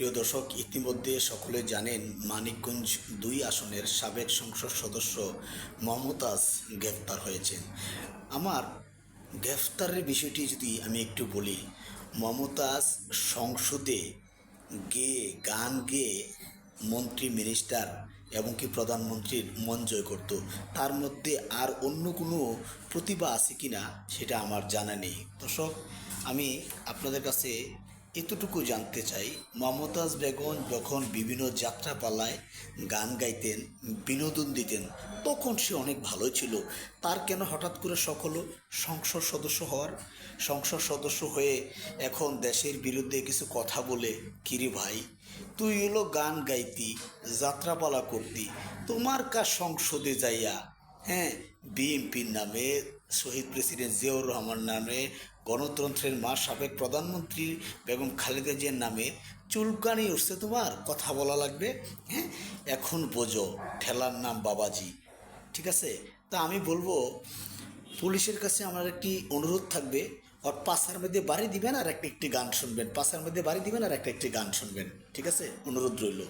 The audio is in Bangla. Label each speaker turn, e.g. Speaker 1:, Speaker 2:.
Speaker 1: প্রিয় দর্শক, ইতিমধ্যে সকলে জানেন মানিকগঞ্জ ২ আসনের সাবেক সংসদ সদস্য মমতাজ গ্রেফতার হয়েছেন। আমার গ্রেফতারের বিষয়টি যদি আমি একটু বলি, মমতাজ সংসদে গেয়ে গান গেয়ে মন্ত্রী মিনিস্টার এবং কি প্রধানমন্ত্রীর মন জয় করত। তার মধ্যে আর অন্য কোনো প্রতিভা আছে কি না সেটা আমার জানা নেই। দর্শক, আমি আপনাদের কাছে এতটুকু জানতে চাই, মমতাজ বেগম যখন বিভিন্ন যাত্রাপালায় গান গাইতেন, বিনোদন দিতেন, তখন সে অনেক ভালো ছিল। তার কেন হঠাৎ করে শখ হলো সংসদ সদস্য হওয়ার? সংসদ সদস্য হয়ে এখন দেশের বিরুদ্ধে কিছু কথা বলে, কিরে ভাই, তুই হলো গান গাইতি, যাত্রাপালা করতি, তোমার কাজ সংসদে যাইয়া, হ্যাঁ, বিএনপির নামে, শহীদ প্রেসিডেন্ট জিয়াউর রহমান নামে, গণতন্ত্রের মা সাবেক প্রধানমন্ত্রী বেগম খালেদা জিয়ার নামে চুলকানি উঠছে, তোমার কথা বলা লাগবে? হ্যাঁ, এখন বোঝো ঠেলার নাম বাবাজি। ঠিক আছে? তা আমি বলবো, পুলিশের কাছে আমার একটি অনুরোধ থাকবে, আর পাশার মধ্যে বাড়ি দিবেন আর একটা একটি গান শুনবেন, পাশার মধ্যে বাড়ি দিবেন আর একটা একটি গান শুনবেন। ঠিক আছে? অনুরোধ রইল।